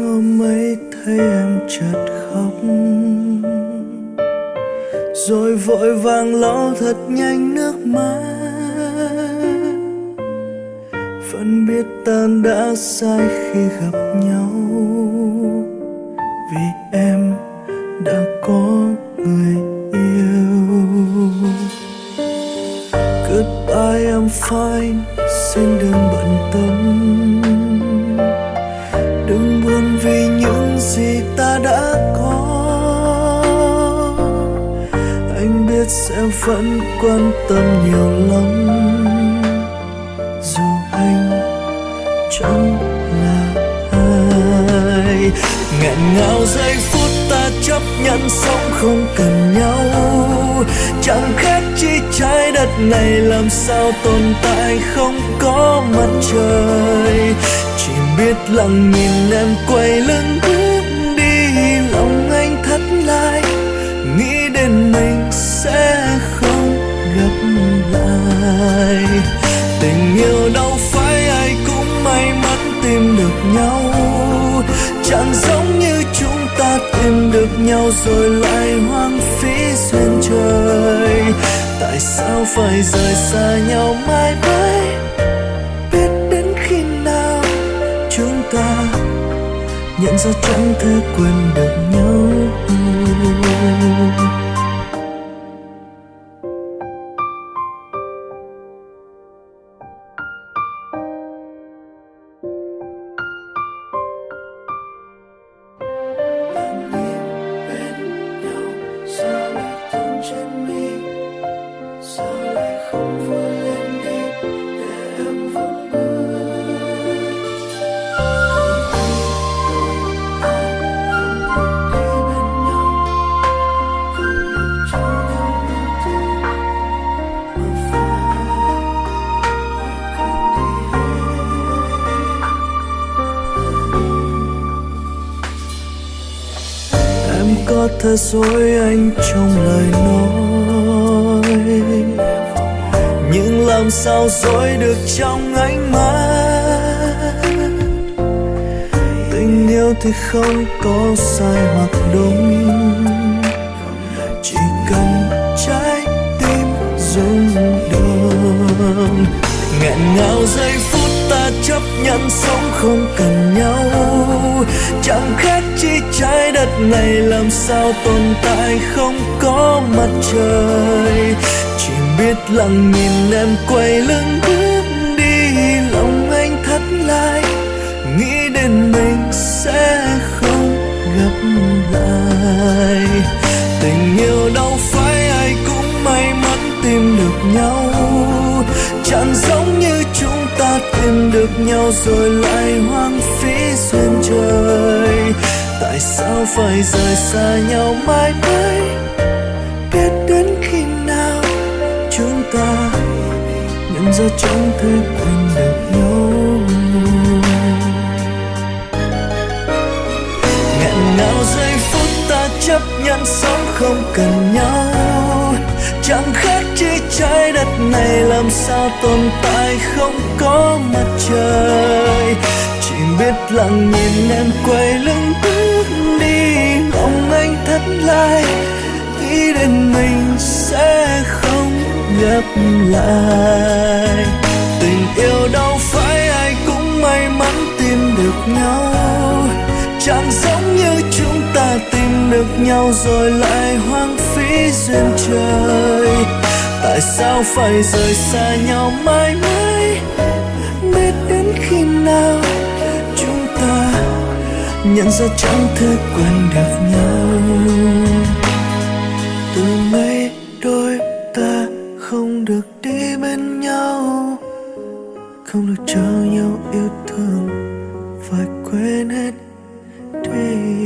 hôm ấy thấy em chợt khóc, rồi vội vàng lau thật nhanh nước mắt. Vẫn biết ta đã sai khi gặp nhau, vì em đã có người yêu. Goodbye I'm fine, xin đừng bận tâm, đừng buồn vì những gì ta đã có. Anh biết sẽ vẫn quan tâm nhiều lắm, dù anh chẳng là ai. Nghẹn ngào giây phút ta chấp nhận sống không cần nhau, chẳng khác chi trái đất này làm sao tồn tại không có mặt trời. Chỉ biết lặng nhìn em quay lưng bước đi, lòng anh thắt lại, nghĩ đến mình sẽ không gặp lại. Tình yêu đâu phải ai cũng may mắn tìm được nhau, chẳng giống như chúng ta tìm được nhau rồi lại hoang phí duyên trời. Tại sao phải rời xa nhau mãi mãi, biết đến khi nào chúng ta nhận ra chẳng thể quên được nhau. Có thật dối anh trong lời nói, nhưng làm sao dối được trong ánh mắt. Tình yêu thì không có sai hoặc đúng, chỉ cần trái tim rung động. Nghẹn ngào giây phút ta chấp nhận sống không cần nhau, chẳng khác chi trái đất này làm sao tồn tại không có mặt trời. Chỉ biết lặng nhìn em quay lưng bước đi, lòng anh thắt lại, nghĩ đến mình sẽ không gặp lại. Tình yêu đâu phải ai cũng may mắn tìm được nhau, chẳng giống như chúng ta tìm được nhau rồi lại hoang phí duyên trời. Tại sao phải rời xa nhau mãi mãi, biết đến khi nào chúng ta nhận ra chẳng thể quên được nhau. Nghẹn ngào giây phút ta chấp nhận sống không cần nhau, chẳng khác chi trái đất này làm sao tồn tại không có mặt trời. Chỉ biết lặng nhìn em quay lưng bước đi, lòng anh thắt lại, nghĩ đến mình sẽ không gặp lại. Tình yêu đâu phải ai cũng may mắn tìm được nhau, chẳng giống như chúng ta tìm được nhau rồi lại hoang phí duyên trời. Tại sao phải rời xa nhau mãi mãi, biết đến khi nào chúng ta nhận ra chẳng thể quên được nhau. Từ nay đôi ta không được đi bên nhau, không được cho nhau yêu thương, phải quên hết đi.